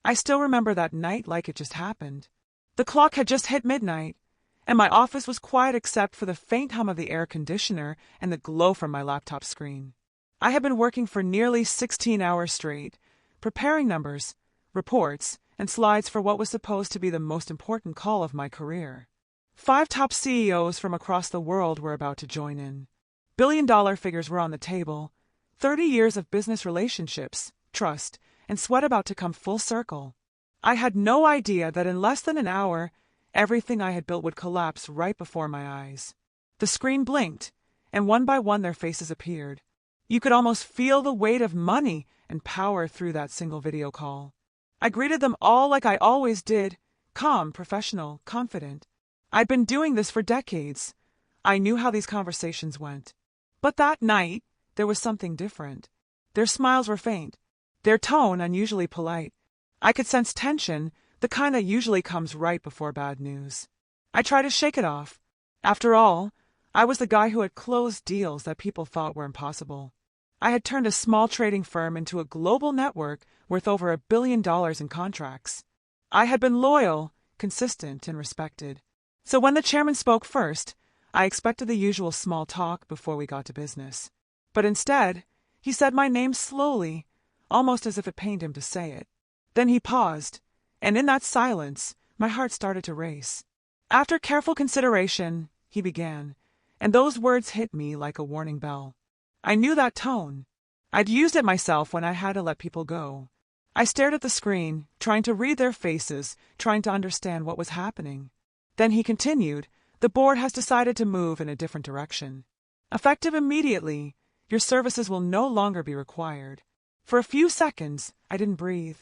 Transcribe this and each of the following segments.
I still remember that night like it just happened. The clock had just hit midnight, and my office was quiet except for the faint hum of the air conditioner and the glow from my laptop screen. I had been working for nearly 16 hours straight, preparing numbers, reports, and slides for what was supposed to be the most important call of my career. 5 top CEOs from across the world were about to join in. Billion-dollar figures were on the table, 30 years of business relationships, trust, and sweat about to come full circle. I had no idea that in less than an hour, everything I had built would collapse right before my eyes. The screen blinked, and one by one their faces appeared. You could almost feel the weight of money and power through that single video call. I greeted them all like I always did, calm, professional, confident. I'd been doing this for decades. I knew how these conversations went. But that night, there was something different. Their smiles were faint, their tone unusually polite. I could sense tension, the kind that usually comes right before bad news. I tried to shake it off. After all, I was the guy who had closed deals that people thought were impossible. I had turned a small trading firm into a global network worth over $1 billion in contracts. I had been loyal, consistent, and respected. So when the chairman spoke first, I expected the usual small talk before we got to business. But instead, he said my name slowly, almost as if it pained him to say it. Then he paused, and in that silence, my heart started to race. After careful consideration, he began, and those words hit me like a warning bell. I knew that tone. I'd used it myself when I had to let people go. I stared at the screen, trying to read their faces, trying to understand what was happening. Then he continued, "The board has decided to move in a different direction. Effective immediately, your services will no longer be required." For a few seconds, I didn't breathe.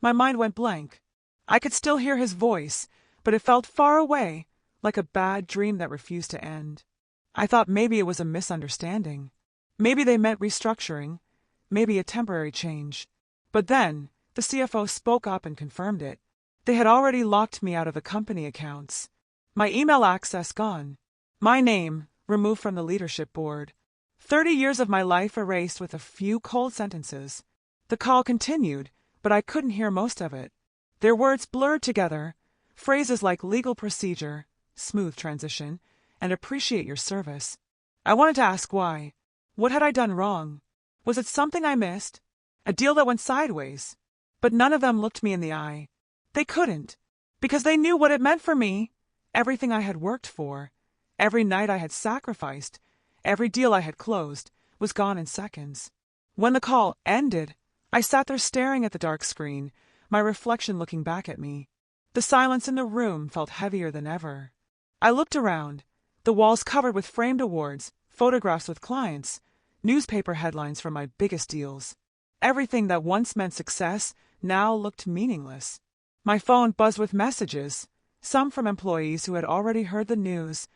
My mind went blank. I could still hear his voice, but it felt far away, like a bad dream that refused to end. I thought maybe it was a misunderstanding. Maybe they meant restructuring, maybe a temporary change. But then, the CFO spoke up and confirmed it. They had already locked me out of the company accounts. My email access gone. My name removed from the leadership board. 30 years of my life erased with a few cold sentences. The call continued, but I couldn't hear most of it. Their words blurred together, phrases like legal procedure, smooth transition, and appreciate your service. I wanted to ask why. What had I done wrong? Was it something I missed? A deal that went sideways? But none of them looked me in the eye. They couldn't, because they knew what it meant for me. Everything I had worked for, every night I had sacrificed, every deal I had closed, was gone in seconds. When the call ended, I sat there staring at the dark screen, my reflection looking back at me. The silence in the room felt heavier than ever. I looked around, the walls covered with framed awards, photographs with clients, newspaper headlines from my biggest deals. Everything that once meant success now looked meaningless. My phone buzzed with messages, some from employees who had already heard the news,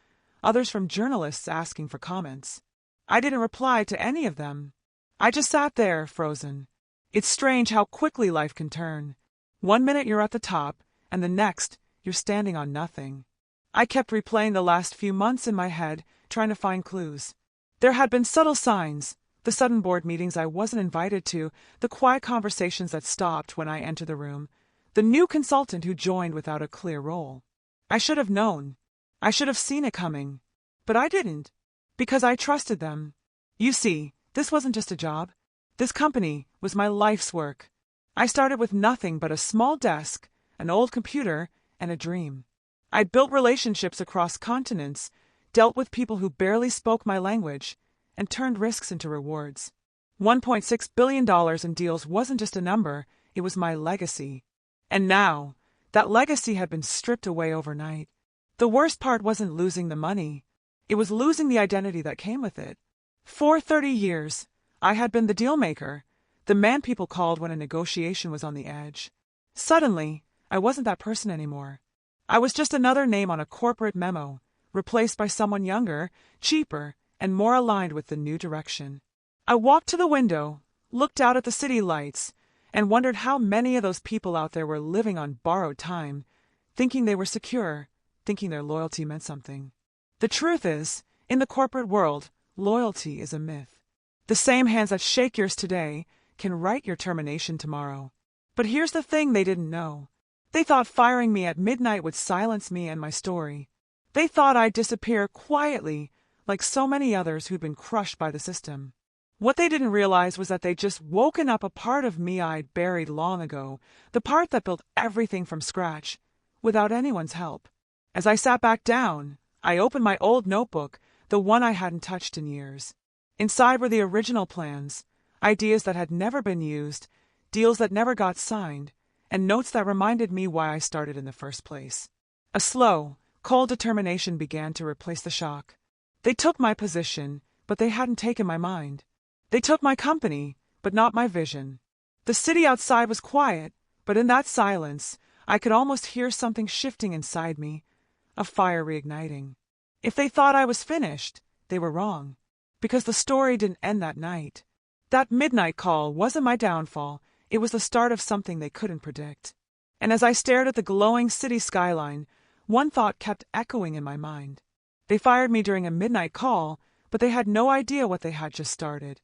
others from journalists asking for comments. I didn't reply to any of them. I just sat there, frozen. It's strange how quickly life can turn. One minute you're at the top, and the next, you're standing on nothing. I kept replaying the last few months in my head, trying to find clues. There had been subtle signs, the sudden board meetings I wasn't invited to, the quiet conversations that stopped when I entered the room, the new consultant who joined without a clear role. I should have known. I should have seen it coming. But I didn't, because I trusted them. You see, this wasn't just a job. This company was my life's work. I started with nothing but a small desk, an old computer, and a dream. I'd built relationships across continents, dealt with people who barely spoke my language, and turned risks into rewards. $1.6 billion in deals wasn't just a number, it was my legacy. And now, that legacy had been stripped away overnight. The worst part wasn't losing the money. It was losing the identity that came with it. For 30 years, I had been the deal maker, the man people called when a negotiation was on the edge. Suddenly, I wasn't that person anymore. I was just another name on a corporate memo, replaced by someone younger, cheaper, and more aligned with the new direction. I walked to the window, looked out at the city lights, and wondered how many of those people out there were living on borrowed time, thinking they were secure, thinking their loyalty meant something. The truth is, in the corporate world, loyalty is a myth. The same hands that shake yours today can write your termination tomorrow. But here's the thing they didn't know. They thought firing me at midnight would silence me and my story. They thought I'd disappear quietly, like so many others who'd been crushed by the system. What they didn't realize was that they'd just woken up a part of me I'd buried long ago, the part that built everything from scratch, without anyone's help. As I sat back down, I opened my old notebook, the one I hadn't touched in years. Inside were the original plans, ideas that had never been used, deals that never got signed, and notes that reminded me why I started in the first place. A slow, cold determination began to replace the shock. They took my position, but they hadn't taken my mind. They took my company, but not my vision. The city outside was quiet, but in that silence, I could almost hear something shifting inside me, a fire reigniting. If they thought I was finished, they were wrong, because the story didn't end that night. That midnight call wasn't my downfall. It was the start of something they couldn't predict. And as I stared at the glowing city skyline, one thought kept echoing in my mind. They fired me during a midnight call, but they had no idea what they had just started.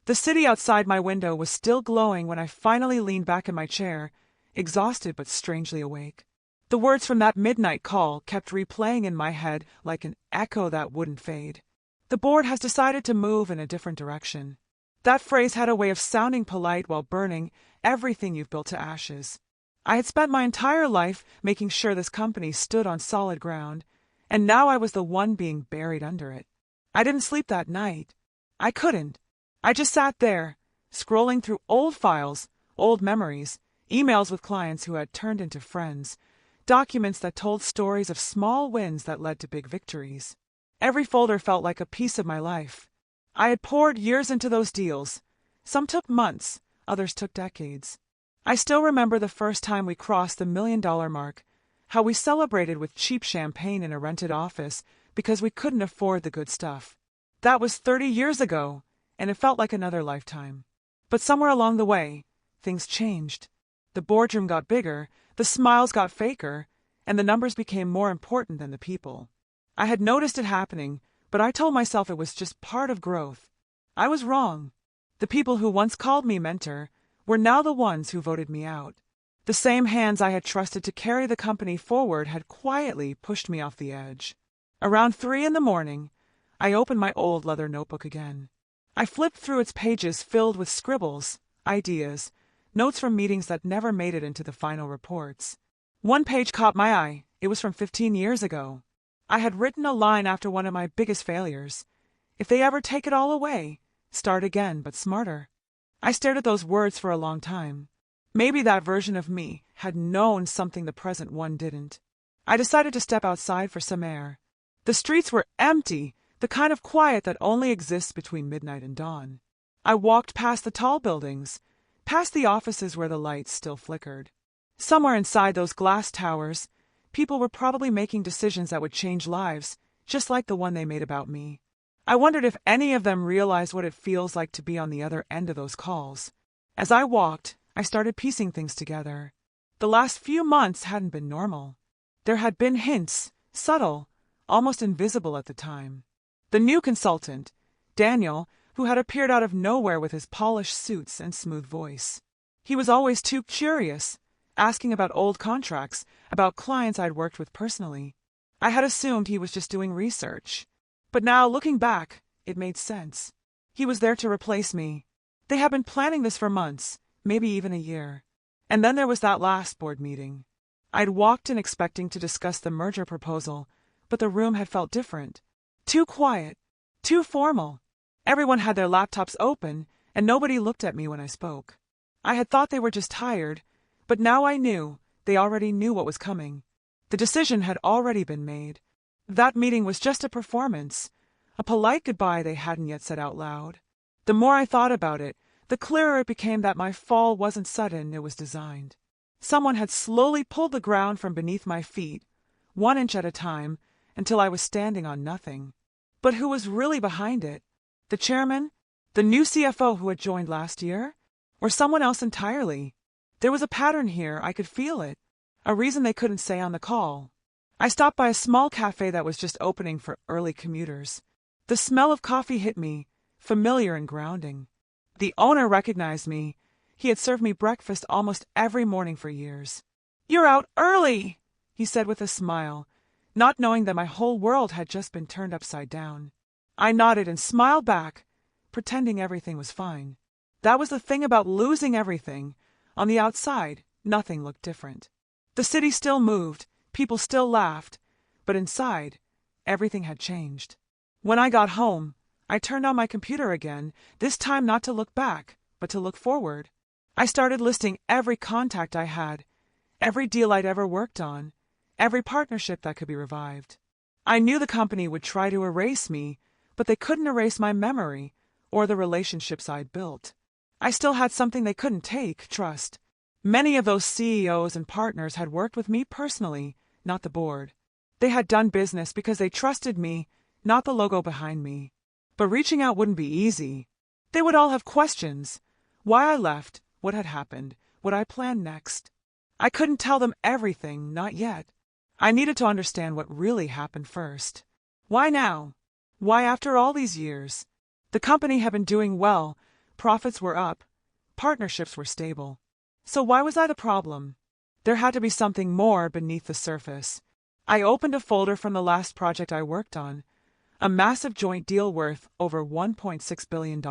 The city outside my window was still glowing when I finally leaned back in my chair, exhausted but strangely awake. The words from that midnight call kept replaying in my head like an echo that wouldn't fade. The board has decided to move in a different direction. That phrase had a way of sounding polite while burning everything you've built to ashes. I had spent my entire life making sure this company stood on solid ground, and now I was the one being buried under it. I didn't sleep that night. I couldn't. I just sat there, scrolling through old files, old memories, emails with clients who had turned into friends, documents that told stories of small wins that led to big victories. Every folder felt like a piece of my life. I had poured years into those deals. Some took months, others took decades. I still remember the first time we crossed the $1 million mark, how we celebrated with cheap champagne in a rented office because we couldn't afford the good stuff. That was 30 years ago, and it felt like another lifetime. But somewhere along the way, things changed. The boardroom got bigger, the smiles got faker, and the numbers became more important than the people. I had noticed it happening, but I told myself it was just part of growth. I was wrong. The people who once called me mentor were now the ones who voted me out. The same hands I had trusted to carry the company forward had quietly pushed me off the edge. Around 3 a.m, I opened my old leather notebook again. I flipped through its pages filled with scribbles, ideas, notes from meetings that never made it into the final reports. One page caught my eye. It was from 15 years ago. I had written a line after one of my biggest failures. If they ever take it all away, start again, but smarter. I stared at those words for a long time. Maybe that version of me had known something the present one didn't. I decided to step outside for some air. The streets were empty, the kind of quiet that only exists between midnight and dawn. I walked past the tall buildings, past the offices where the lights still flickered. Somewhere inside those glass towers, people were probably making decisions that would change lives, just like the one they made about me. I wondered if any of them realized what it feels like to be on the other end of those calls. As I walked, I started piecing things together. The last few months hadn't been normal. There had been hints, subtle, almost invisible at the time. The new consultant, Daniel, who had appeared out of nowhere with his polished suits and smooth voice. He was always too curious, asking about old contracts, about clients I'd worked with personally. I had assumed he was just doing research. But now, looking back, it made sense. He was there to replace me. They had been planning this for months, maybe even a year. And then there was that last board meeting. I'd walked in expecting to discuss the merger proposal, but the room had felt different. Too quiet, too formal. Everyone had their laptops open, and nobody looked at me when I spoke. I had thought they were just tired, but now I knew they already knew what was coming. The decision had already been made. That meeting was just a performance, a polite goodbye they hadn't yet said out loud. The more I thought about it, the clearer it became that my fall wasn't sudden, it was designed. Someone had slowly pulled the ground from beneath my feet, 1 inch at a time, until I was standing on nothing. But who was really behind it? The chairman? The new CFO who had joined last year? Or someone else entirely? There was a pattern here, I could feel it. A reason they couldn't say on the call. I stopped by a small cafe that was just opening for early commuters. The smell of coffee hit me, familiar and grounding. The owner recognized me. He had served me breakfast almost every morning for years. "You're out early," he said with a smile, not knowing that my whole world had just been turned upside down. I nodded and smiled back, pretending everything was fine. That was the thing about losing everything. On the outside, nothing looked different. The city still moved, people still laughed, but inside, everything had changed. When I got home, I turned on my computer again, this time not to look back, but to look forward. I started listing every contact I had, every deal I'd ever worked on, every partnership that could be revived. I knew the company would try to erase me, but they couldn't erase my memory or the relationships I'd built. I still had something they couldn't take, trust. Many of those CEOs and partners had worked with me personally, not the board. They had done business because they trusted me, not the logo behind me. But reaching out wouldn't be easy. They would all have questions. Why I left, what had happened, what I planned next. I couldn't tell them everything, not yet. I needed to understand what really happened first. Why now? Why after all these years? The company had been doing well, profits were up, partnerships were stable. So why was I the problem? There had to be something more beneath the surface. I opened a folder from the last project I worked on, a massive joint deal worth over $1.6 billion.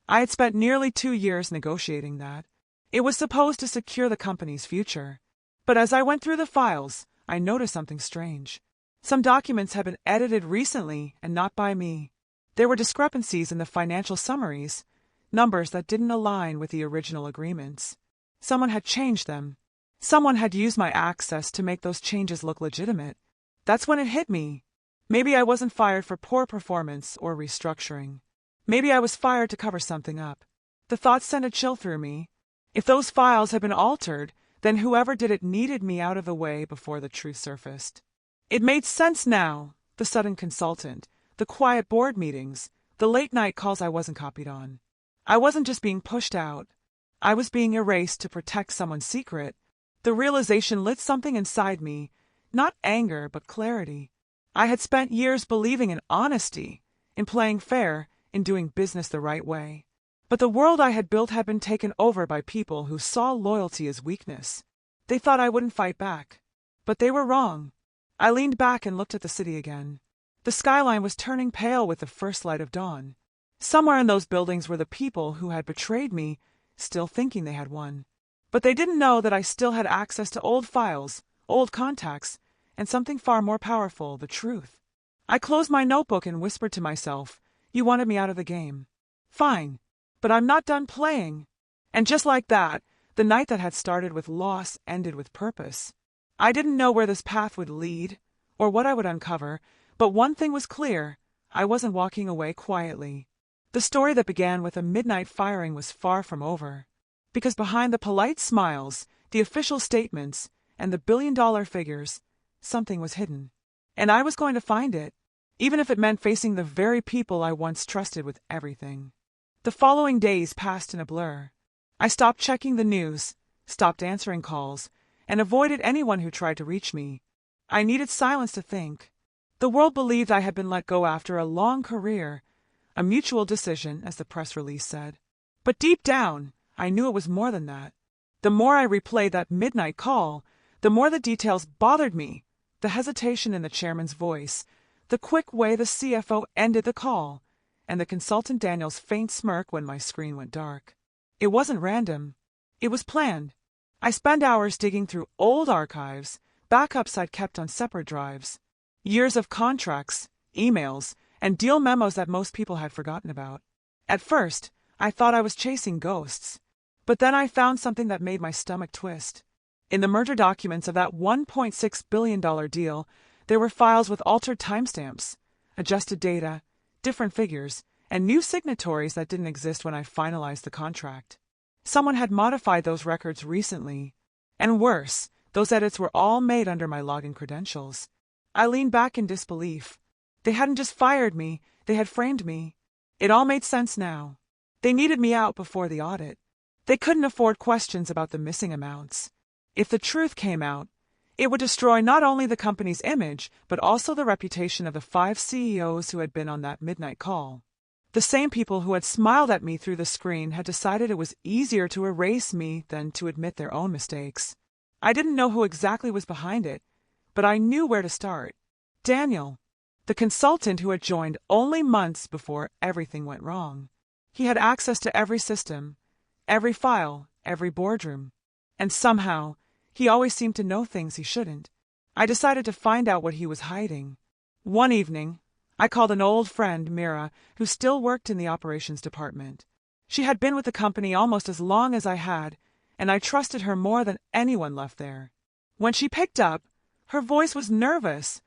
I had spent nearly 2 years negotiating that. It was supposed to secure the company's future. But as I went through the files, I noticed something strange. Some documents had been edited recently and not by me. There were discrepancies in the financial summaries, numbers that didn't align with the original agreements. Someone had changed them. Someone had used my access to make those changes look legitimate. That's when it hit me. Maybe I wasn't fired for poor performance or restructuring. Maybe I was fired to cover something up. The thought sent a chill through me. If those files had been altered, then whoever did it needed me out of the way before the truth surfaced. It made sense now, the sudden consultant, the quiet board meetings, the late-night calls I wasn't copied on. I wasn't just being pushed out. I was being erased to protect someone's secret. The realization lit something inside me, not anger, but clarity. I had spent years believing in honesty, in playing fair, in doing business the right way. But the world I had built had been taken over by people who saw loyalty as weakness. They thought I wouldn't fight back. But they were wrong. I leaned back and looked at the city again. The skyline was turning pale with the first light of dawn. Somewhere in those buildings were the people who had betrayed me, still thinking they had won. But they didn't know that I still had access to old files, old contacts, and something far more powerful, the truth. I closed my notebook and whispered to myself, "You wanted me out of the game. Fine, but I'm not done playing." And just like that, the night that had started with loss ended with purpose. I didn't know where this path would lead, or what I would uncover, but one thing was clear: I wasn't walking away quietly. The story that began with a midnight firing was far from over. Because behind the polite smiles, the official statements, and the billion-dollar figures, something was hidden. And I was going to find it, even if it meant facing the very people I once trusted with everything. The following days passed in a blur. I stopped checking the news, stopped answering calls, and avoided anyone who tried to reach me. I needed silence to think. The world believed I had been let go after a long career, a mutual decision, as the press release said. But deep down, I knew it was more than that. The more I replayed that midnight call, the more the details bothered me. The hesitation in the chairman's voice, the quick way the CFO ended the call, and the consultant Daniel's faint smirk when my screen went dark. It wasn't random. It was planned. I spent hours digging through old archives, backups I'd kept on separate drives, years of contracts, emails, and deal memos that most people had forgotten about. At first, I thought I was chasing ghosts. But then I found something that made my stomach twist. In the merger documents of that $1.6 billion deal, there were files with altered timestamps, adjusted data, different figures, and new signatories that didn't exist when I finalized the contract. Someone had modified those records recently. And worse, those edits were all made under my login credentials. I leaned back in disbelief. They hadn't just fired me, they had framed me. It all made sense now. They needed me out before the audit. They couldn't afford questions about the missing amounts. If the truth came out, it would destroy not only the company's image, but also the reputation of the 5 CEOs who had been on that midnight call. The same people who had smiled at me through the screen had decided it was easier to erase me than to admit their own mistakes. I didn't know who exactly was behind it, but I knew where to start. Daniel, the consultant who had joined only months before everything went wrong. He had access to every system, every file, every boardroom. And somehow, he always seemed to know things he shouldn't. I decided to find out what he was hiding. One evening, I called an old friend, Mira, who still worked in the operations department. She had been with the company almost as long as I had, and I trusted her more than anyone left there. When she picked up, her voice was nervous,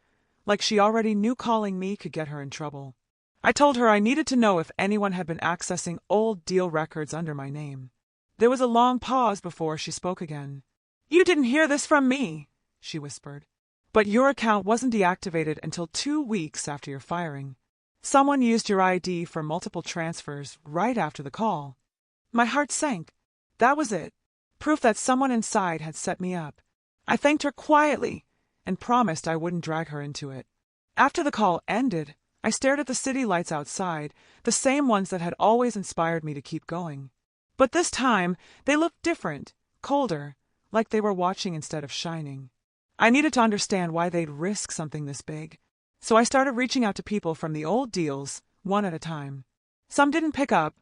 like she already knew calling me could get her in trouble. I told her I needed to know if anyone had been accessing old deal records under my name. There was a long pause before she spoke again. "You didn't hear this from me," she whispered. "But your account wasn't deactivated until 2 weeks after your firing. Someone used your ID for multiple transfers right after the call." My heart sank. That was it. Proof that someone inside had set me up. I thanked her quietly and promised I wouldn't drag her into it. After the call ended, I stared at the city lights outside, the same ones that had always inspired me to keep going. But this time, they looked different, colder, like they were watching instead of shining. I needed to understand why they'd risk something this big. So I started reaching out to people from the old deals, one at a time. Some didn't pick up,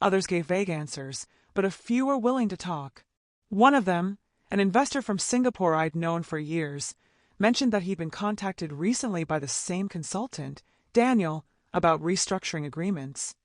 others gave vague answers, but a few were willing to talk. One of them, an investor from Singapore I'd known for years, mentioned that he'd been contacted recently by the same consultant, Daniel, about restructuring agreements.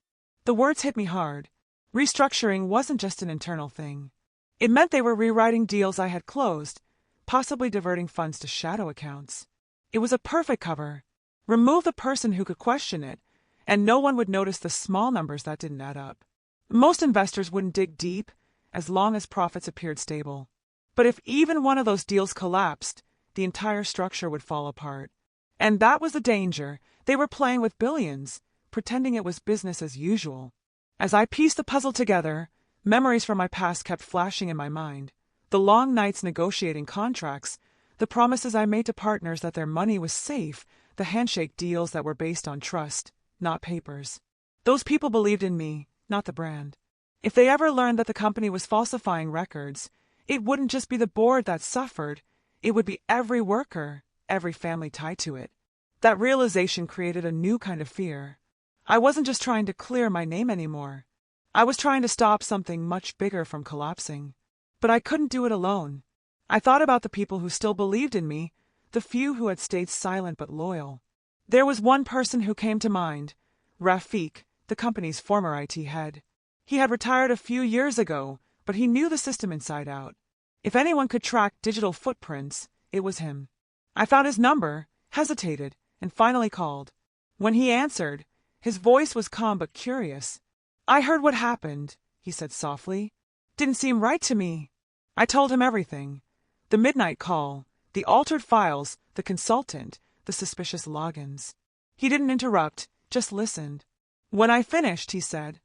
The words hit me hard. Restructuring wasn't just an internal thing. It meant they were rewriting deals I had closed, possibly diverting funds to shadow accounts. It was a perfect cover. Remove the person who could question it, and no one would notice the small numbers that didn't add up. Most investors wouldn't dig deep, as long as profits appeared stable. But if even one of those deals collapsed, the entire structure would fall apart. And that was the danger. They were playing with billions, pretending it was business as usual. As I pieced the puzzle together, memories from my past kept flashing in my mind. The long nights negotiating contracts, the promises I made to partners that their money was safe, the handshake deals that were based on trust, not papers. Those people believed in me, not the brand. If they ever learned that the company was falsifying records, it wouldn't just be the board that suffered, it would be every worker, every family tied to it. That realization created a new kind of fear. I wasn't just trying to clear my name anymore. I was trying to stop something much bigger from collapsing. But I couldn't do it alone. I thought about the people who still believed in me, the few who had stayed silent but loyal. There was one person who came to mind, Rafiq, the company's former IT head. He had retired a few years ago, but he knew the system inside out. If anyone could track digital footprints, it was him. I found his number, hesitated, and finally called. When he answered, his voice was calm but curious. "I heard what happened," he said softly. "Didn't seem right to me." I told him everything. The midnight call, the altered files, the consultant, the suspicious logins. He didn't interrupt, just listened. When I finished, he said,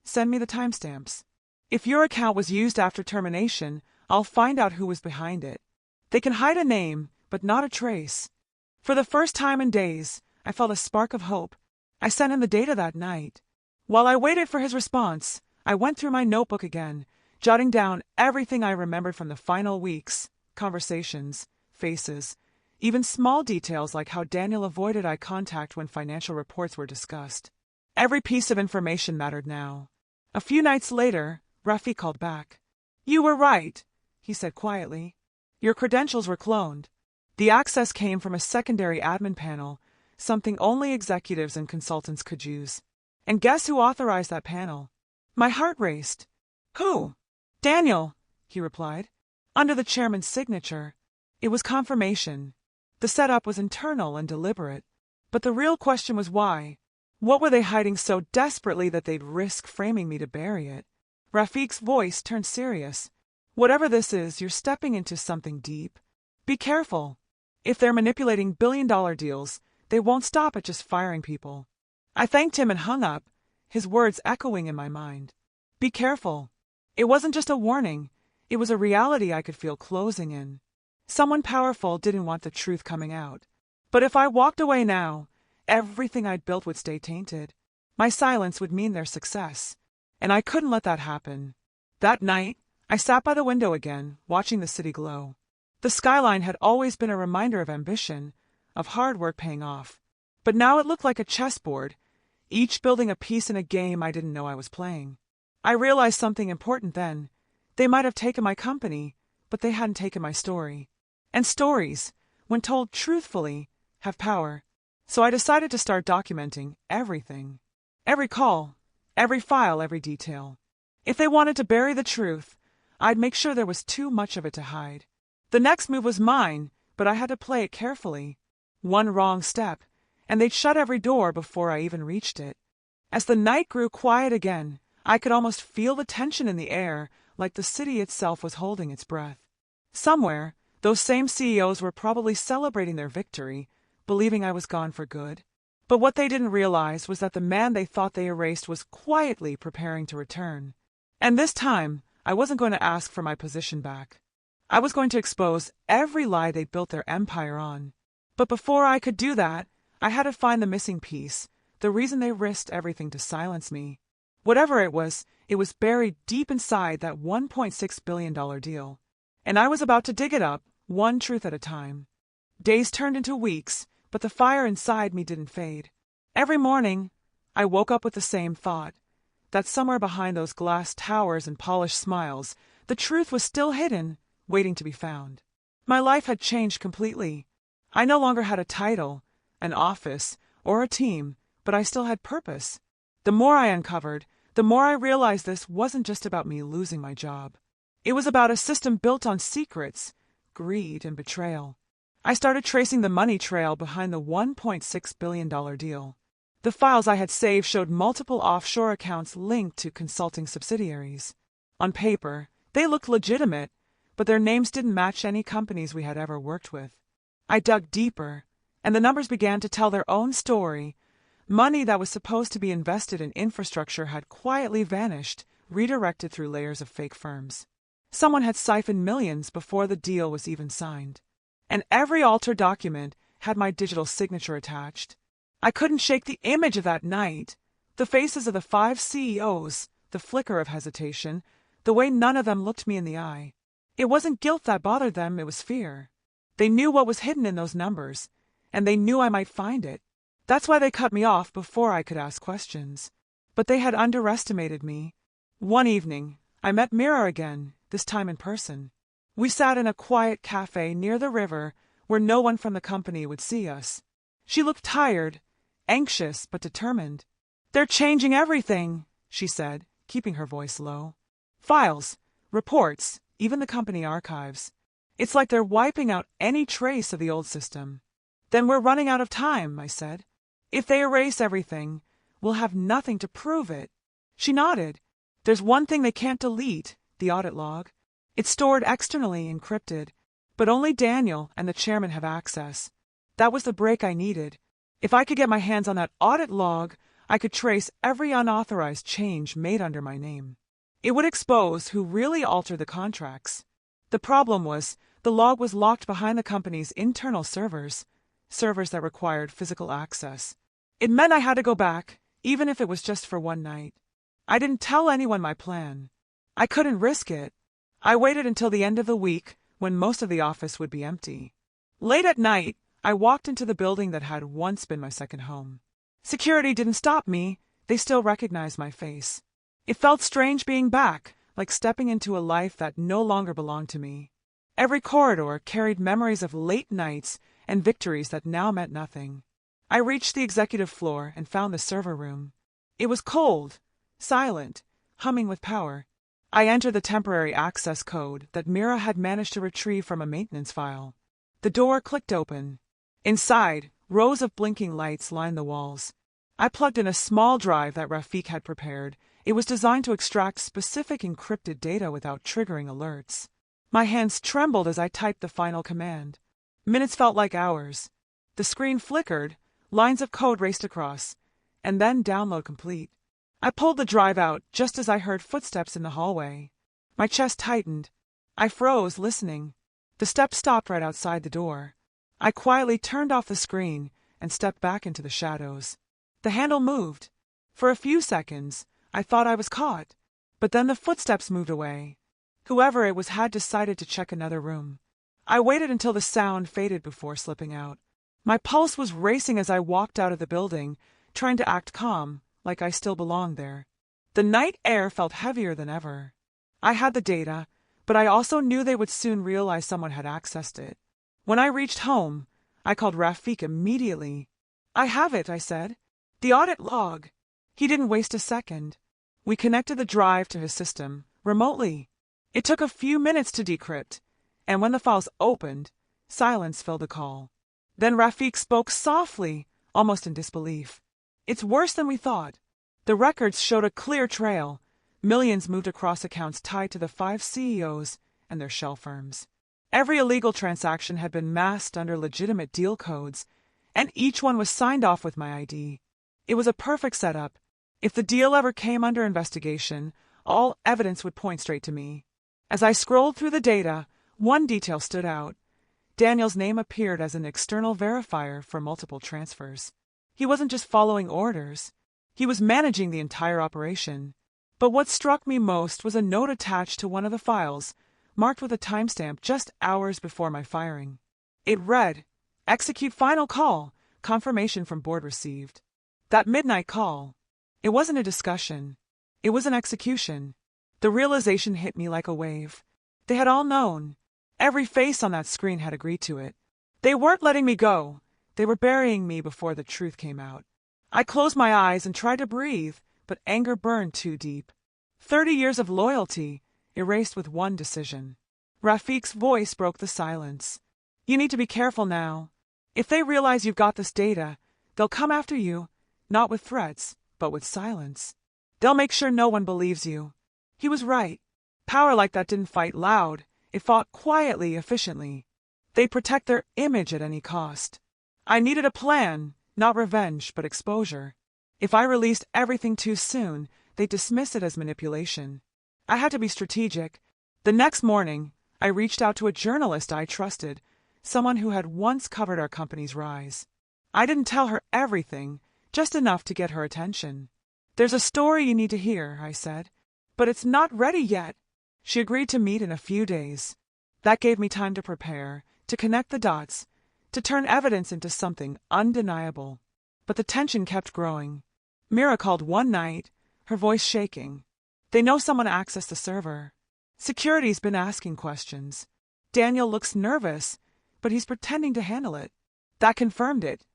"Send me the timestamps. If your account was used after termination, I'll find out who was behind it. They can hide a name, but not a trace." For the first time in days, I felt a spark of hope. I sent him the data that night. While I waited for his response, I went through my notebook again, jotting down everything I remembered from the final weeks, conversations, faces, even small details like how Daniel avoided eye contact when financial reports were discussed. Every piece of information mattered now. A few nights later, Rafi called back. "You were right," he said quietly. "Your credentials were cloned. The access came from a secondary admin panel, something only executives and consultants could use. And guess who authorized that panel?" My heart raced. "Who?" "Daniel," he replied. "Under the chairman's signature. It was confirmation. The setup was internal and deliberate. But the real question was why? What were they hiding so desperately that they'd risk framing me to bury it? Rafiq's voice turned serious. "Whatever this is, you're stepping into something deep. Be careful. If they're manipulating billion-dollar deals, they won't stop at just firing people." I thanked him and hung up, his words echoing in my mind. Be careful. It wasn't just a warning. It was a reality I could feel closing in. Someone powerful didn't want the truth coming out. But if I walked away now, everything I'd built would stay tainted. My silence would mean their success, and I couldn't let that happen. That night, I sat by the window again, watching the city glow. The skyline had always been a reminder of ambition, of hard work paying off. But now it looked like a chessboard, each building a piece in a game I didn't know I was playing. I realized something important then. They might have taken my company, but they hadn't taken my story. And stories, when told truthfully, have power. So I decided to start documenting everything. Every call, every file, every detail. If they wanted to bury the truth, I'd make sure there was too much of it to hide. The next move was mine, but I had to play it carefully. One wrong step, and they'd shut every door before I even reached it. As the night grew quiet again, I could almost feel the tension in the air, like the city itself was holding its breath. Somewhere, those same CEOs were probably celebrating their victory, believing I was gone for good. But what they didn't realize was that the man they thought they erased was quietly preparing to return. And this time, I wasn't going to ask for my position back. I was going to expose every lie they'd built their empire on. But before I could do that, I had to find the missing piece, the reason they risked everything to silence me. Whatever it was buried deep inside that $1.6 billion deal. And I was about to dig it up, one truth at a time. Days turned into weeks, but the fire inside me didn't fade. Every morning, I woke up with the same thought, that somewhere behind those glass towers and polished smiles, the truth was still hidden, waiting to be found. My life had changed completely. I no longer had a title, an office, or a team, but I still had purpose. The more I uncovered, the more I realized this wasn't just about me losing my job. It was about a system built on secrets, greed, and betrayal. I started tracing the money trail behind the $1.6 billion deal. The files I had saved showed multiple offshore accounts linked to consulting subsidiaries. On paper, they looked legitimate, but their names didn't match any companies we had ever worked with. I dug deeper, and the numbers began to tell their own story. Money that was supposed to be invested in infrastructure had quietly vanished, redirected through layers of fake firms. Someone had siphoned millions before the deal was even signed. And every altered document had my digital signature attached. I couldn't shake the image of that night, the faces of the 5 CEOs, the flicker of hesitation, the way none of them looked me in the eye. It wasn't guilt that bothered them, it was fear. They knew what was hidden in those numbers, and they knew I might find it. That's why they cut me off before I could ask questions. But they had underestimated me. One evening, I met Mira again, this time in person. We sat in a quiet cafe near the river where no one from the company would see us. She looked tired, anxious but determined. "They're changing everything," she said, keeping her voice low. "Files, reports, even the company archives. It's like they're wiping out any trace of the old system." "Then we're running out of time," I said. "If they erase everything, we'll have nothing to prove it." She nodded. "There's one thing they can't delete, the audit log. It's stored externally encrypted, but only Daniel and the chairman have access. That was the break I needed. If I could get my hands on that audit log, I could trace every unauthorized change made under my name. It would expose who really altered the contracts. The problem was, the log was locked behind the company's internal servers that required physical access. It meant I had to go back, even if it was just for one night. I didn't tell anyone my plan. I couldn't risk it. I waited until the end of the week, when most of the office would be empty. Late at night, I walked into the building that had once been my second home. Security didn't stop me. They still recognized my face. It felt strange being back, like stepping into a life that no longer belonged to me. Every corridor carried memories of late nights and victories that now meant nothing. I reached the executive floor and found the server room. It was cold, silent, humming with power. I entered the temporary access code that Mira had managed to retrieve from a maintenance file. The door clicked open. Inside, rows of blinking lights lined the walls. I plugged in a small drive that Rafik had prepared. It was designed to extract specific encrypted data without triggering alerts. My hands trembled as I typed the final command. Minutes felt like hours. The screen flickered, lines of code raced across, and then download complete. I pulled the drive out just as I heard footsteps in the hallway. My chest tightened. I froze, listening. The steps stopped right outside the door. I quietly turned off the screen and stepped back into the shadows. The handle moved. For a few seconds, I thought I was caught, but then the footsteps moved away. Whoever it was had decided to check another room. I waited until the sound faded before slipping out. My pulse was racing as I walked out of the building, trying to act calm, like I still belonged there. The night air felt heavier than ever. I had the data, but I also knew they would soon realize someone had accessed it. When I reached home, I called Rafik immediately. "I have it," I said. "The audit log." He didn't waste a second. We connected the drive to his system, remotely. It took a few minutes to decrypt, and when the files opened, silence filled the call. Then Rafik spoke softly, almost in disbelief. "It's worse than we thought. The records showed a clear trail. Millions moved across accounts tied to the 5 CEOs and their shell firms. Every illegal transaction had been masked under legitimate deal codes, and each one was signed off with my ID. It was a perfect setup. If the deal ever came under investigation, all evidence would point straight to me." As I scrolled through the data, one detail stood out. Daniel's name appeared as an external verifier for multiple transfers. He wasn't just following orders. He was managing the entire operation. But what struck me most was a note attached to one of the files, marked with a timestamp just hours before my firing. It read, "Execute final call. Confirmation from board received." That midnight call. It wasn't a discussion. It was an execution. The realization hit me like a wave. They had all known. Every face on that screen had agreed to it. They weren't letting me go. They were burying me before the truth came out. I closed my eyes and tried to breathe, but anger burned too deep. 30 years of loyalty, erased with one decision. Rafik's voice broke the silence. "You need to be careful now. If they realize you've got this data, they'll come after you, not with threats, but with silence. They'll make sure no one believes you." He was right. Power like that didn't fight loud. It fought quietly, efficiently. They'd protect their image at any cost. I needed a plan, not revenge, but exposure. If I released everything too soon, they'd dismiss it as manipulation. I had to be strategic. The next morning, I reached out to a journalist I trusted, someone who had once covered our company's rise. I didn't tell her everything, just enough to get her attention. "There's a story you need to hear," I said, "but it's not ready yet." She agreed to meet in a few days. That gave me time to prepare, to connect the dots, to turn evidence into something undeniable. But the tension kept growing. Mira called one night, her voice shaking. "They know someone accessed the server. Security's been asking questions. Daniel looks nervous, but he's pretending to handle it." That confirmed it.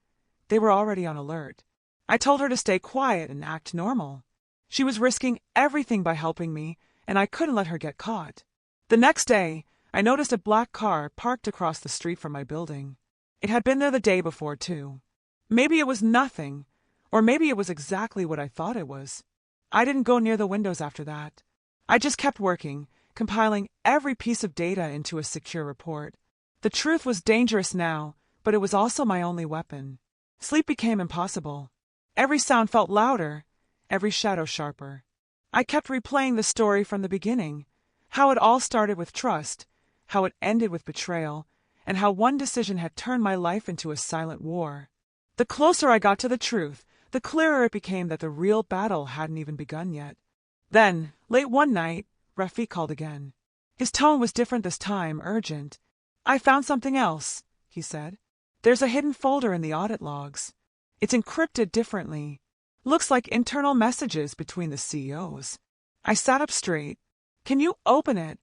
They were already on alert. I told her to stay quiet and act normal. She was risking everything by helping me, and I couldn't let her get caught. The next day, I noticed a black car parked across the street from my building. It had been there the day before, too. Maybe it was nothing, or maybe it was exactly what I thought it was. I didn't go near the windows after that. I just kept working, compiling every piece of data into a secure report. The truth was dangerous now, but it was also my only weapon. Sleep became impossible. Every sound felt louder, every shadow sharper. I kept replaying the story from the beginning, how it all started with trust, how it ended with betrayal, and how one decision had turned my life into a silent war. The closer I got to the truth, the clearer it became that the real battle hadn't even begun yet. Then, late one night, Rafik called again. His tone was different this time, urgent. "I found something else," he said. "There's a hidden folder in the audit logs. It's encrypted differently. Looks like internal messages between the CEOs." I sat up straight. "Can you open it?"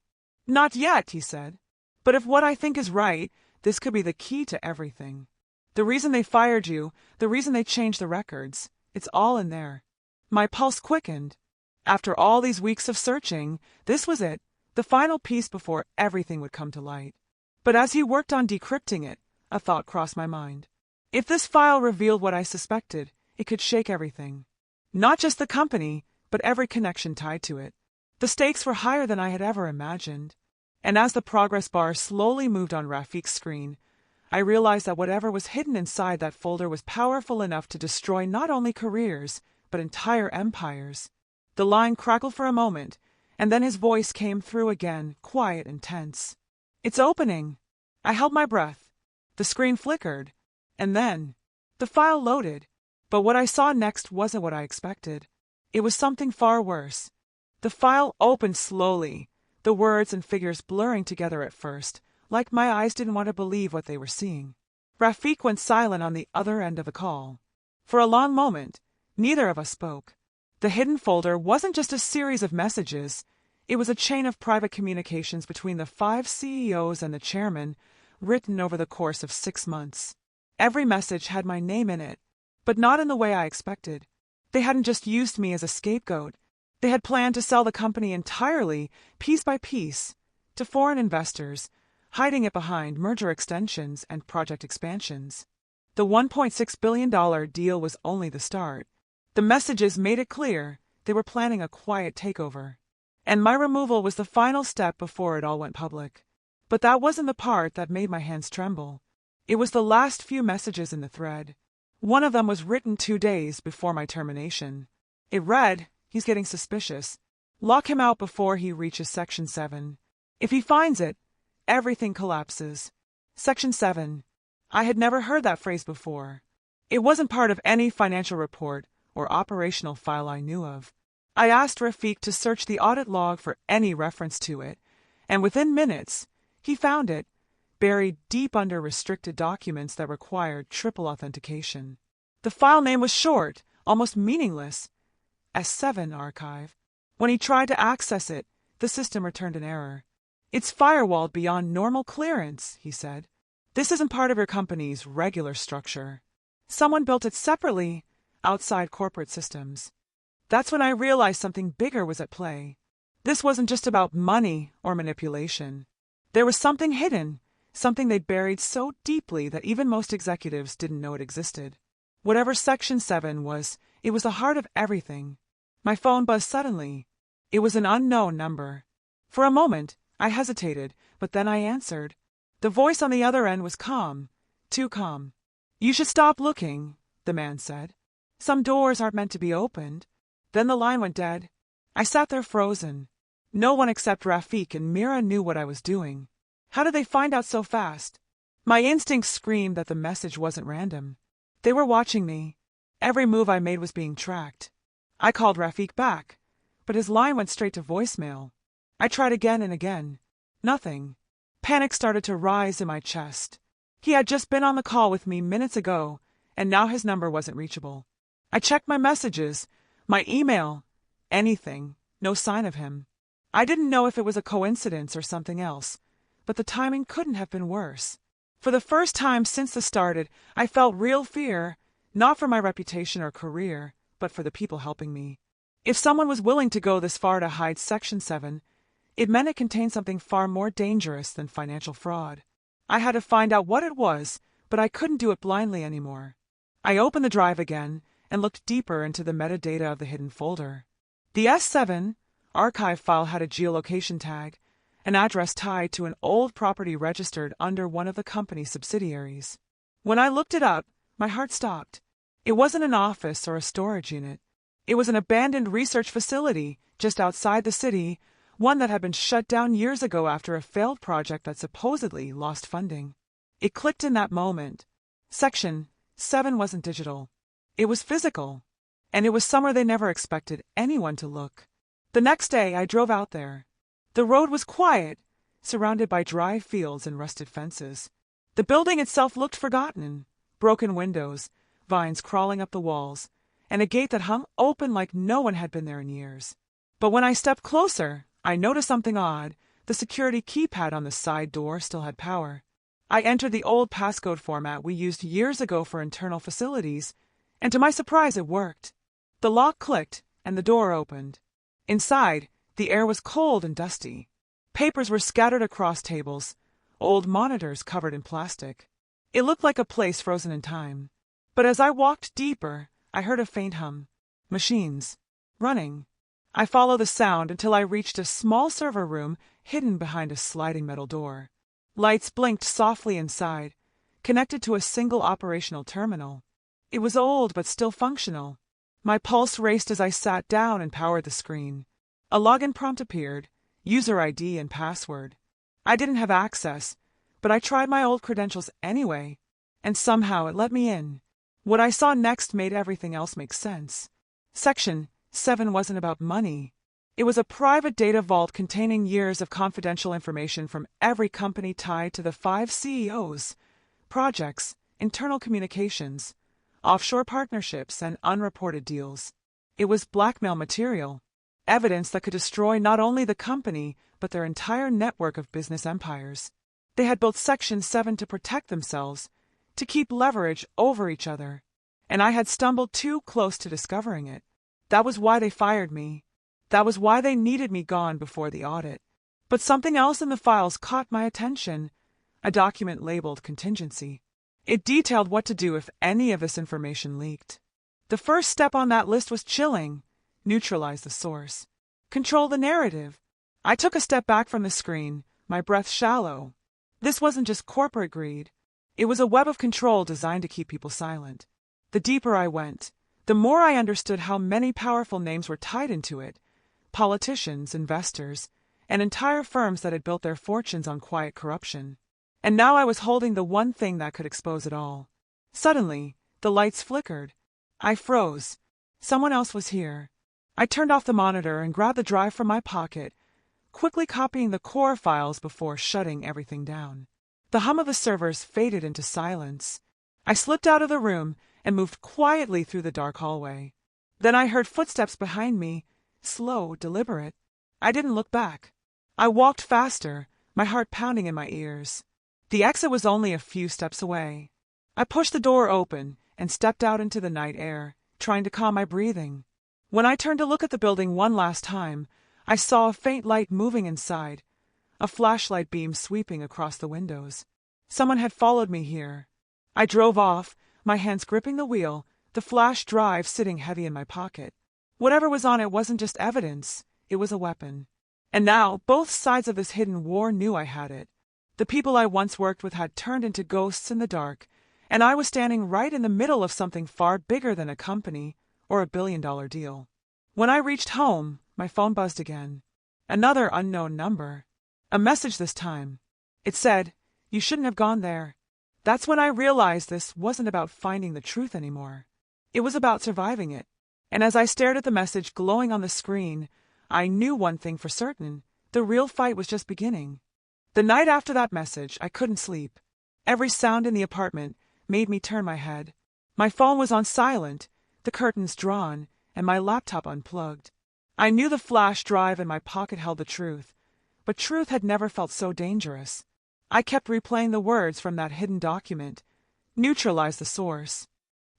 "Not yet," he said. "But if what I think is right, this could be the key to everything. The reason they fired you, the reason they changed the records, it's all in there." My pulse quickened. After all these weeks of searching, this was it, the final piece before everything would come to light. But as he worked on decrypting it, a thought crossed my mind. If this file revealed what I suspected, it could shake everything. Not just the company, but every connection tied to it. The stakes were higher than I had ever imagined. And as the progress bar slowly moved on Rafik's screen, I realized that whatever was hidden inside that folder was powerful enough to destroy not only careers, but entire empires. The line crackled for a moment, and then his voice came through again, quiet and tense. "It's opening." I held my breath. The screen flickered, and then the file loaded. But what I saw next wasn't what I expected. It was something far worse. The file opened slowly, the words and figures blurring together at first, like my eyes didn't want to believe what they were seeing. Rafik went silent on the other end of the call. For a long moment, neither of us spoke. The hidden folder wasn't just a series of messages, it was a chain of private communications between the 5 CEOs and the chairman, written over the course of 6 months. Every message had my name in it, but not in the way I expected. They hadn't just used me as a scapegoat. They had planned to sell the company entirely, piece by piece, to foreign investors, hiding it behind merger extensions and project expansions. The $1.6 billion deal was only the start. The messages made it clear they were planning a quiet takeover. And my removal was the final step before it all went public. But that wasn't the part that made my hands tremble. It was the last few messages in the thread. One of them was written 2 days before my termination. It read, "He's getting suspicious. Lock him out before he reaches Section 7. If he finds it, everything collapses." Section 7. I had never heard that phrase before. It wasn't part of any financial report or operational file I knew of. I asked Rafik to search the audit log for any reference to it, and within minutes, he found it, buried deep under restricted documents that required triple authentication. The file name was short, almost meaningless. S7 archive. When he tried to access it, the system returned an error. "It's firewalled beyond normal clearance," he said. "This isn't part of your company's regular structure. Someone built it separately, outside corporate systems." That's when I realized something bigger was at play. This wasn't just about money or manipulation. There was something hidden, something they'd buried so deeply that even most executives didn't know it existed. Whatever Section 7 was, it was the heart of everything. My phone buzzed suddenly. It was an unknown number. For a moment, I hesitated, but then I answered. The voice on the other end was calm, too calm. "You should stop looking," the man said. "Some doors aren't meant to be opened." Then the line went dead. I sat there frozen. No one except Rafik and Mira knew what I was doing. How did they find out so fast? My instincts screamed that the message wasn't random. They were watching me. Every move I made was being tracked. I called Rafik back, but his line went straight to voicemail. I tried again and again. Nothing. Panic started to rise in my chest. He had just been on the call with me minutes ago, and now his number wasn't reachable. I checked my messages, my email, anything, no sign of him. I didn't know if it was a coincidence or something else, but the timing couldn't have been worse. For the first time since the started, I felt real fear, not for my reputation or career, but for the people helping me. If someone was willing to go this far to hide Section 7, it meant it contained something far more dangerous than financial fraud. I had to find out what it was, but I couldn't do it blindly anymore. I opened the drive again and looked deeper into the metadata of the hidden folder. The S7 archive file had a geolocation tag, an address tied to an old property registered under one of the company's subsidiaries. When I looked it up, my heart stopped. It wasn't an office or a storage unit. It was an abandoned research facility just outside the city, one that had been shut down years ago after a failed project that supposedly lost funding. It clicked in that moment. Section 7 wasn't digital. It was physical, and it was somewhere they never expected anyone to look. The next day, I drove out there. The road was quiet, surrounded by dry fields and rusted fences. The building itself looked forgotten. Broken windows, vines crawling up the walls, and a gate that hung open like no one had been there in years. But when I stepped closer, I noticed something odd. The security keypad on the side door still had power. I entered the old passcode format we used years ago for internal facilities, and to my surprise it worked. The lock clicked, and the door opened. Inside, the air was cold and dusty. Papers were scattered across tables, old monitors covered in plastic. It looked like a place frozen in time. But as I walked deeper, I heard a faint hum. Machines. Running. I followed the sound until I reached a small server room hidden behind a sliding metal door. Lights blinked softly inside, connected to a single operational terminal. It was old but still functional. My pulse raced as I sat down and powered the screen. A login prompt appeared, user ID and password. I didn't have access, but I tried my old credentials anyway, and somehow it let me in. What I saw next made everything else make sense. Section 7 wasn't about money. It was a private data vault containing years of confidential information from every company tied to the 5 CEOs, projects, internal communications, offshore partnerships, and unreported deals. It was blackmail material, evidence that could destroy not only the company, but their entire network of business empires. They had built Section 7 to protect themselves, to keep leverage over each other, and I had stumbled too close to discovering it. That was why they fired me. That was why they needed me gone before the audit. But something else in the files caught my attention, a document labeled contingency. It detailed what to do if any of this information leaked. The first step on that list was chilling. Neutralize the source. Control the narrative. I took a step back from the screen, my breath shallow. This wasn't just corporate greed. It was a web of control designed to keep people silent. The deeper I went, the more I understood how many powerful names were tied into it. Politicians, investors, and entire firms that had built their fortunes on quiet corruption. And now I was holding the one thing that could expose it all. Suddenly, the lights flickered. I froze. Someone else was here. I turned off the monitor and grabbed the drive from my pocket, quickly copying the core files before shutting everything down. The hum of the servers faded into silence. I slipped out of the room and moved quietly through the dark hallway. Then I heard footsteps behind me, slow, deliberate. I didn't look back. I walked faster, my heart pounding in my ears. The exit was only a few steps away. I pushed the door open and stepped out into the night air, trying to calm my breathing. When I turned to look at the building one last time, I saw a faint light moving inside, a flashlight beam sweeping across the windows. Someone had followed me here. I drove off, my hands gripping the wheel, the flash drive sitting heavy in my pocket. Whatever was on it wasn't just evidence, it was a weapon. And now, both sides of this hidden war knew I had it. The people I once worked with had turned into ghosts in the dark, and I was standing right in the middle of something far bigger than a company or a billion-dollar deal. When I reached home, my phone buzzed again. Another unknown number. A message this time. It said, "You shouldn't have gone there." That's when I realized this wasn't about finding the truth anymore. It was about surviving it. And as I stared at the message glowing on the screen, I knew one thing for certain. The real fight was just beginning. The night after that message, I couldn't sleep. Every sound in the apartment made me turn my head. My phone was on silent, the curtains drawn, and my laptop unplugged. I knew the flash drive in my pocket held the truth, but truth had never felt so dangerous. I kept replaying the words from that hidden document. Neutralize the source.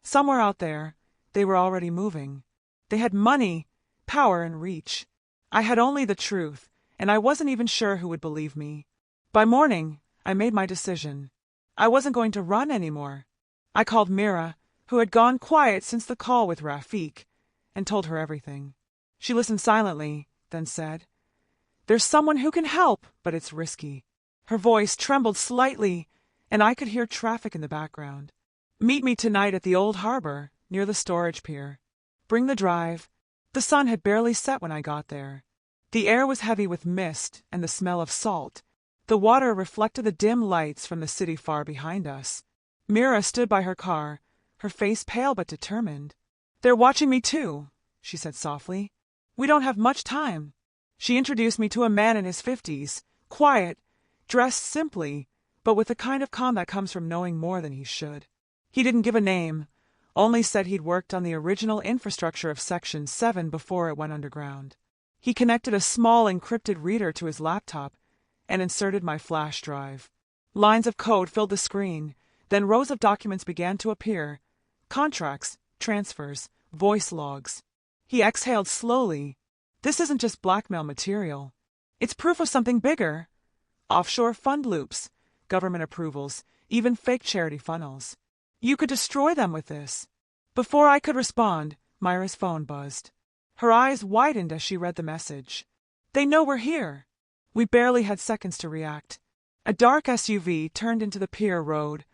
Somewhere out there, they were already moving. They had money, power, and reach. I had only the truth, and I wasn't even sure who would believe me. By morning, I made my decision. I wasn't going to run anymore. I called Mira, who had gone quiet since the call with Rafik, and told her everything. She listened silently, then said, "There's someone who can help, but it's risky." Her voice trembled slightly, and I could hear traffic in the background. "Meet me tonight at the old harbor, near the storage pier. Bring the drive." The sun had barely set when I got there. The air was heavy with mist and the smell of salt. The water reflected the dim lights from the city far behind us. Mira stood by her car, her face pale but determined. "They're watching me too," she said softly. "We don't have much time." She introduced me to a man in his 50s, quiet, dressed simply, but with the kind of calm that comes from knowing more than he should. He didn't give a name, only said he'd worked on the original infrastructure of Section 7 before it went underground. He connected a small encrypted reader to his laptop and inserted my flash drive. Lines of code filled the screen, then rows of documents began to appear. Contracts, transfers, voice logs. He exhaled slowly. "This isn't just blackmail material. It's proof of something bigger. Offshore fund loops, government approvals, even fake charity funnels. You could destroy them with this." Before I could respond, Myra's phone buzzed. Her eyes widened as she read the message. "They know we're here." We barely had seconds to react. A dark SUV turned into the pier road,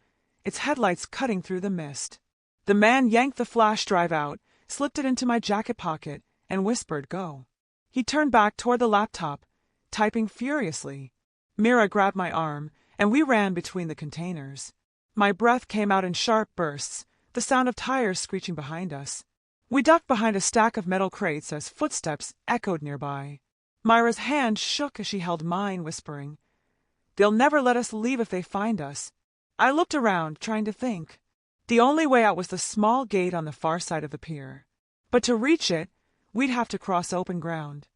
its headlights cutting through the mist. The man yanked the flash drive out, slipped it into my jacket pocket, and whispered, "Go." He turned back toward the laptop, typing furiously. Mira grabbed my arm, and we ran between the containers. My breath came out in sharp bursts, the sound of tires screeching behind us. We ducked behind a stack of metal crates as footsteps echoed nearby. Myra's hand shook as she held mine, whispering, "They'll never let us leave if they find us." I looked around, trying to think. The only way out was the small gate on the far side of the pier. But to reach it, we'd have to cross open ground.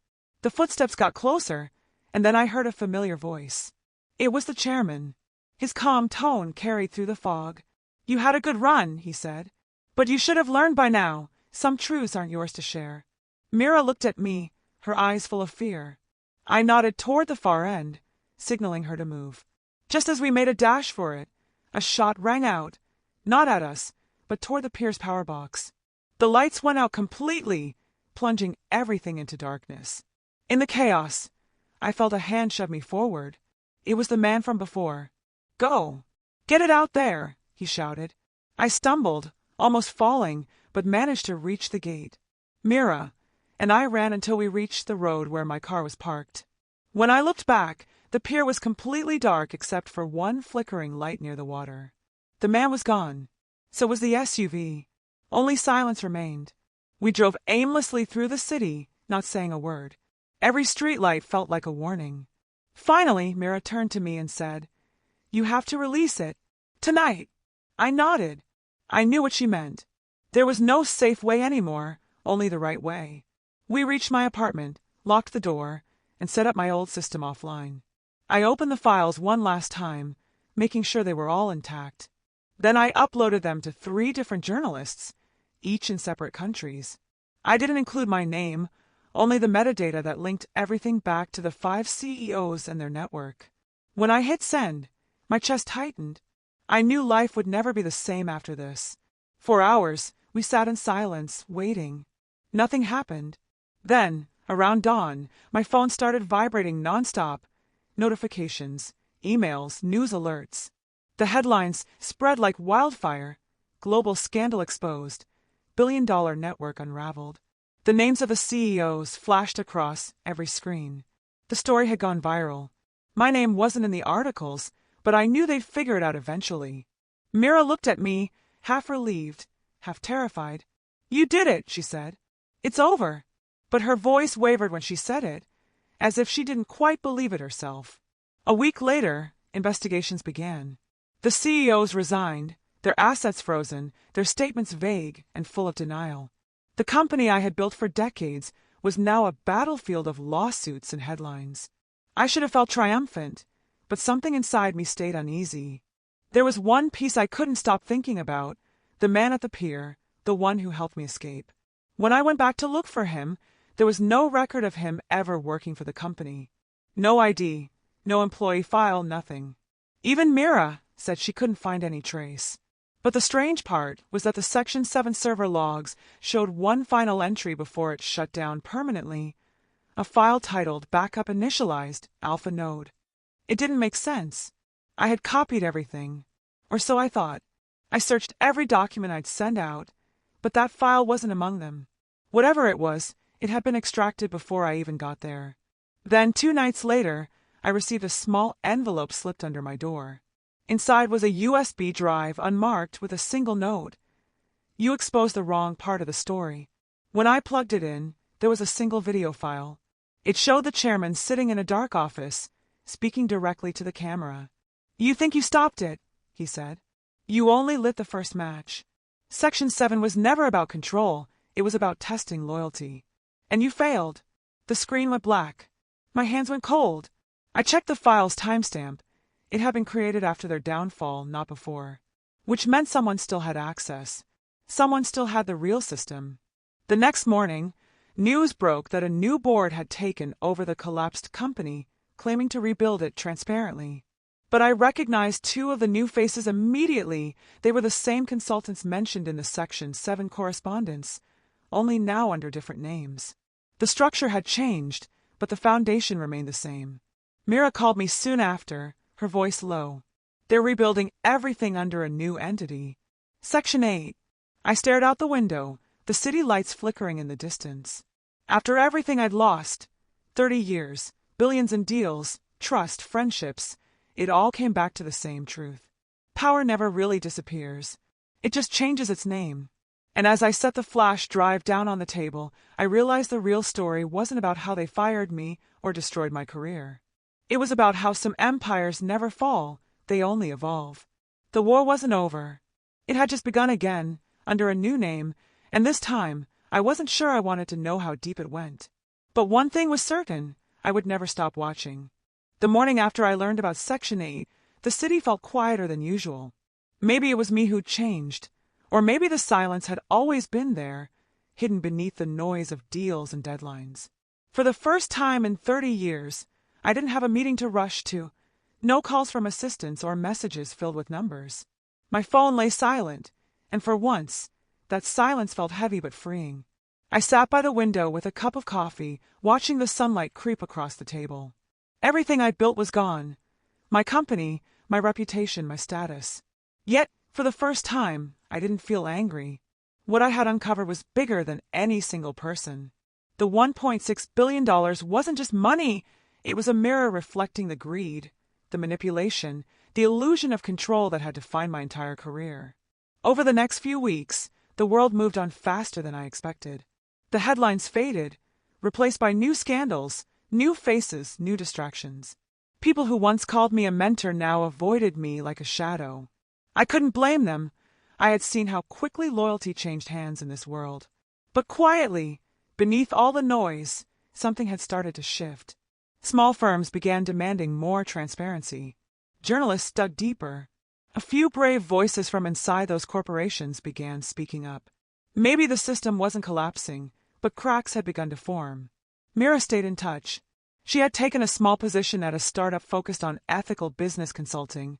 The footsteps got closer, and then I heard a familiar voice. It was the chairman. His calm tone carried through the fog. "You had a good run," he said. "But you should have learned by now. Some truths aren't yours to share." Mira looked at me, her eyes full of fear. I nodded toward the far end, signaling her to move. Just as we made a dash for it, a shot rang out, not at us, but toward the pier's power box. The lights went out completely, plunging everything into darkness. In the chaos, I felt a hand shove me forward. It was the man from before. "Go! Get it out there!" he shouted. I stumbled, almost falling, but managed to reach the gate. Mira and I ran until we reached the road where my car was parked. When I looked back, the pier was completely dark except for one flickering light near the water. The man was gone. So was the SUV. Only silence remained. We drove aimlessly through the city, not saying a word. Every streetlight felt like a warning. Finally, Mira turned to me and said, "You have to release it. Tonight." I nodded. I knew what she meant. There was no safe way anymore, only the right way. We reached my apartment, locked the door, and set up my old system offline. I opened the files one last time, making sure they were all intact. Then I uploaded them to 3 different journalists, each in separate countries. I didn't include my name, only the metadata that linked everything back to the 5 CEOs and their network. When I hit send, my chest tightened. I knew life would never be the same after this. For hours, we sat in silence, waiting. Nothing happened. Then, around dawn, my phone started vibrating nonstop. Notifications, emails, news alerts. The headlines spread like wildfire. Global scandal exposed. Billion-dollar network unraveled. The names of the CEOs flashed across every screen. The story had gone viral. My name wasn't in the articles, but I knew they'd figure it out eventually. Mira looked at me, half relieved, half terrified. "You did it," she said. "It's over." But her voice wavered when she said it, as if she didn't quite believe it herself. A week later, investigations began. The CEOs resigned, their assets frozen, their statements vague and full of denial. The company I had built for decades was now a battlefield of lawsuits and headlines. I should have felt triumphant, but something inside me stayed uneasy. There was one piece I couldn't stop thinking about, the man at the pier, the one who helped me escape. When I went back to look for him, there was no record of him ever working for the company. No ID, no employee file, nothing. Even Mira said she couldn't find any trace. But the strange part was that the Section 7 server logs showed one final entry before it shut down permanently, a file titled Backup Initialized Alpha Node. It didn't make sense. I had copied everything, or so I thought. I searched every document I'd sent out, but that file wasn't among them. Whatever it was, it had been extracted before I even got there. Then, 2 nights later, I received a small envelope slipped under my door. Inside was a USB drive unmarked with a single note. "You exposed the wrong part of the story." When I plugged it in, there was a single video file. It showed the chairman sitting in a dark office, speaking directly to the camera. "You think you stopped it," he said. "You only lit the first match. Section 7 was never about control, it was about testing loyalty. And you failed." The screen went black. My hands went cold. I checked the file's timestamp. It had been created after their downfall, not before. Which meant someone still had access. Someone still had the real system. The next morning, news broke that a new board had taken over the collapsed company, claiming to rebuild it transparently. But I recognized 2 of the new faces immediately. They were the same consultants mentioned in the Section 7 correspondence, only now under different names. The structure had changed, but the foundation remained the same. Mira called me soon after, her voice low. "They're rebuilding everything under a new entity." Section 8. I stared out the window, the city lights flickering in the distance. After everything I'd lost, 30 years, billions in deals, trust, friendships, it all came back to the same truth. Power never really disappears. It just changes its name. And as I set the flash drive down on the table, I realized the real story wasn't about how they fired me or destroyed my career. It was about how some empires never fall, they only evolve. The war wasn't over. It had just begun again, under a new name, and this time, I wasn't sure I wanted to know how deep it went. But one thing was certain, I would never stop watching. The morning after I learned about Section 8, the city felt quieter than usual. Maybe it was me who'd changed, or maybe the silence had always been there, hidden beneath the noise of deals and deadlines. For the first time in 30 years, I didn't have a meeting to rush to, no calls from assistants or messages filled with numbers. My phone lay silent, and for once, that silence felt heavy but freeing. I sat by the window with a cup of coffee, watching the sunlight creep across the table. Everything I'd built was gone. My company, my reputation, my status. Yet, for the first time, I didn't feel angry. What I had uncovered was bigger than any single person. The $1.6 billion wasn't just money, it was a mirror reflecting the greed, the manipulation, the illusion of control that had defined my entire career. Over the next few weeks, the world moved on faster than I expected. The headlines faded, replaced by new scandals, new faces, new distractions. People who once called me a mentor now avoided me like a shadow. I couldn't blame them. I had seen how quickly loyalty changed hands in this world. But quietly, beneath all the noise, something had started to shift. Small firms began demanding more transparency. Journalists dug deeper. A few brave voices from inside those corporations began speaking up. Maybe the system wasn't collapsing, but cracks had begun to form. Mira stayed in touch. She had taken a small position at a startup focused on ethical business consulting,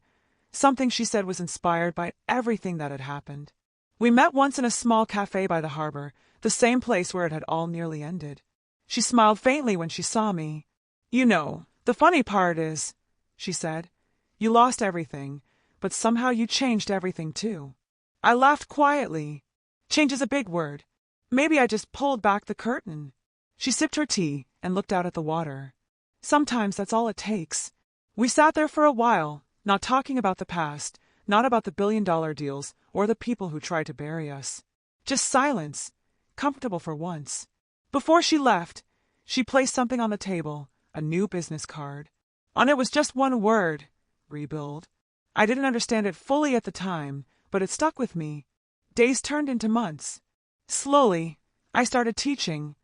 something she said was inspired by everything that had happened. We met once in a small cafe by the harbor, the same place where it had all nearly ended. She smiled faintly when she saw me. "You know, the funny part is," she said, "you lost everything, but somehow you changed everything too." I laughed quietly. Change is a big word. Maybe I just pulled back the curtain. She sipped her tea and looked out at the water. Sometimes that's all it takes. We sat there for a while, not talking about the past, not about the billion-dollar deals or the people who tried to bury us. Just silence, comfortable for once. Before she left, she placed something on the table, a new business card. On it was just one word, rebuild. I didn't understand it fully at the time, but it stuck with me. Days turned into months. Slowly, I started teaching.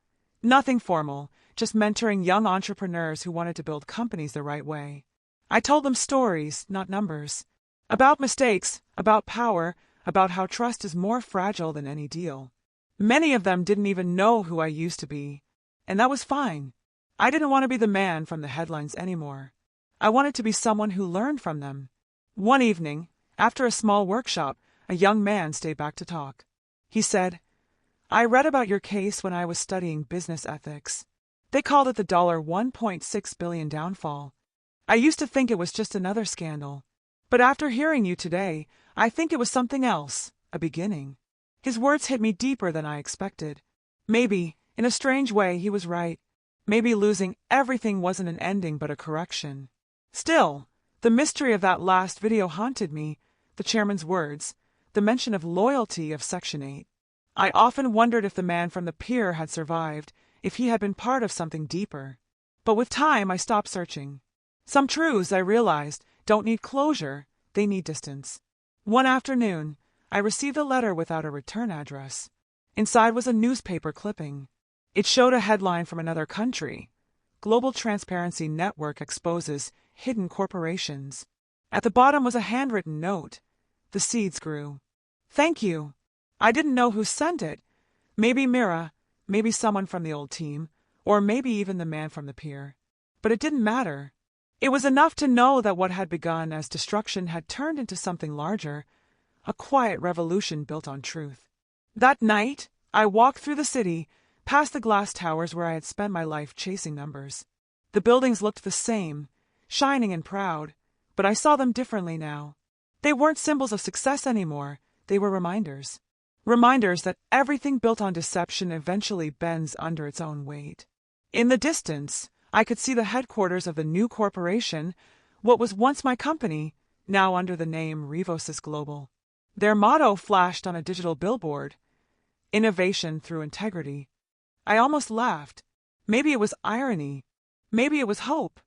Nothing formal, just mentoring young entrepreneurs who wanted to build companies the right way. I told them stories, not numbers. About mistakes, about power, about how trust is more fragile than any deal. Many of them didn't even know who I used to be. And that was fine. I didn't want to be the man from the headlines anymore. I wanted to be someone who learned from them. One evening, after a small workshop, a young man stayed back to talk. He said, "I read about your case when I was studying business ethics. They called it the $1.6 billion downfall. I used to think it was just another scandal. But after hearing you today, I think it was something else, a beginning." His words hit me deeper than I expected. Maybe, in a strange way, he was right. Maybe losing everything wasn't an ending but a correction. Still, the mystery of that last video haunted me, the chairman's words, the mention of loyalty of Section 8. I often wondered if the man from the pier had survived, if he had been part of something deeper. But with time, I stopped searching. Some truths, I realized, don't need closure, they need distance. One afternoon, I received a letter without a return address. Inside was a newspaper clipping. It showed a headline from another country. Global Transparency Network exposes hidden corporations. At the bottom was a handwritten note. The seeds grew. "Thank you." I didn't know who sent it. Maybe Mira, maybe someone from the old team, or maybe even the man from the pier. But it didn't matter. It was enough to know that what had begun as destruction had turned into something larger, a quiet revolution built on truth. That night, I walked through the city, past the glass towers where I had spent my life chasing numbers. The buildings looked the same, shining and proud, but I saw them differently now. They weren't symbols of success anymore, they were reminders. Reminders that everything built on deception eventually bends under its own weight. In the distance, I could see the headquarters of the new corporation, what was once my company, now under the name Revosis Global. Their motto flashed on a digital billboard, Innovation through integrity. I almost laughed. Maybe it was irony. Maybe it was hope.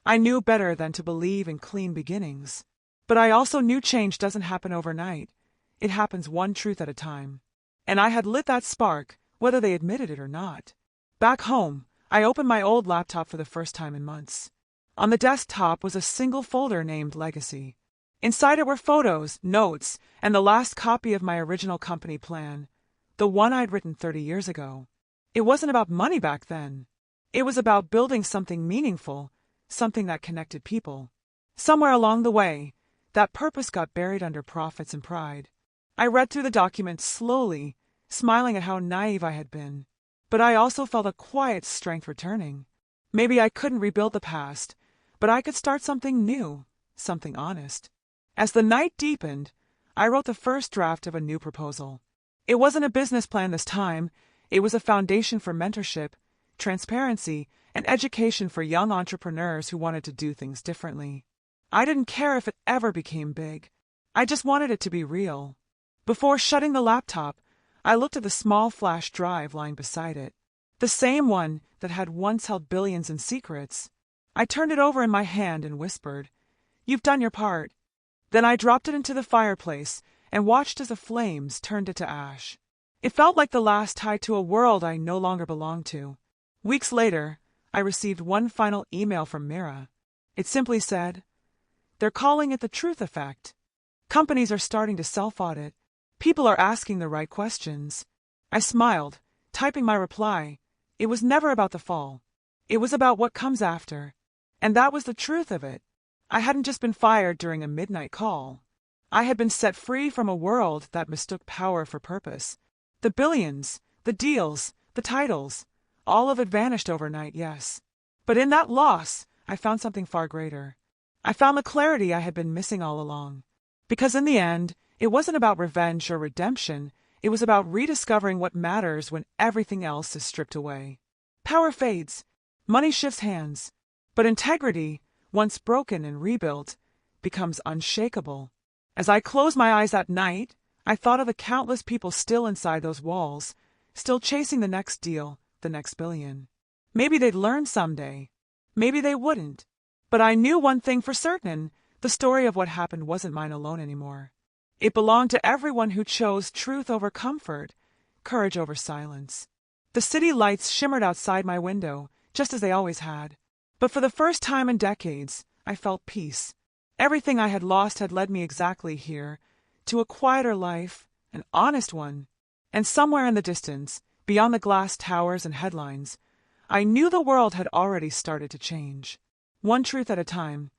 I knew better than to believe in clean beginnings. But I also knew change doesn't happen overnight. It happens one truth at a time. And I had lit that spark, whether they admitted it or not. Back home, I opened my old laptop for the first time in months. On the desktop was a single folder named Legacy. Inside it were photos, notes, and the last copy of my original company plan, the one I'd written 30 years ago. It wasn't about money back then. It was about building something meaningful, something that connected people. Somewhere along the way, that purpose got buried under profits and pride. I read through the document slowly, smiling at how naive I had been. But I also felt a quiet strength returning. Maybe I couldn't rebuild the past, but I could start something new, something honest. As the night deepened, I wrote the first draft of a new proposal. It wasn't a business plan this time. It was a foundation for mentorship, transparency, and education for young entrepreneurs who wanted to do things differently. I didn't care if it ever became big. I just wanted it to be real. Before shutting the laptop, I looked at the small flash drive lying beside it, the same one that had once held billions in secrets. I turned it over in my hand and whispered, "You've done your part." Then I dropped it into the fireplace and watched as the flames turned it to ash. It felt like the last tie to a world I no longer belonged to. Weeks later, I received one final email from Mira. It simply said, "They're calling it the truth effect. Companies are starting to self-audit. People are asking the right questions." I smiled, typing my reply. It was never about the fall. It was about what comes after. And that was the truth of it. I hadn't just been fired during a midnight call. I had been set free from a world that mistook power for purpose. The billions, the deals, the titles, all of it vanished overnight, yes. But in that loss, I found something far greater. I found the clarity I had been missing all along. Because in the end, it wasn't about revenge or redemption. It was about rediscovering what matters when everything else is stripped away. Power fades. Money shifts hands. But integrity, once broken and rebuilt, becomes unshakable. As I closed my eyes that night, I thought of the countless people still inside those walls, still chasing the next deal, the next billion. Maybe they'd learn someday. Maybe they wouldn't. But I knew one thing for certain. The story of what happened wasn't mine alone anymore. It belonged to everyone who chose truth over comfort, courage over silence. The city lights shimmered outside my window, just as they always had. But for the first time in decades, I felt peace. Everything I had lost had led me exactly here, to a quieter life, an honest one. And somewhere in the distance, beyond the glass towers and headlines, I knew the world had already started to change. One truth at a time,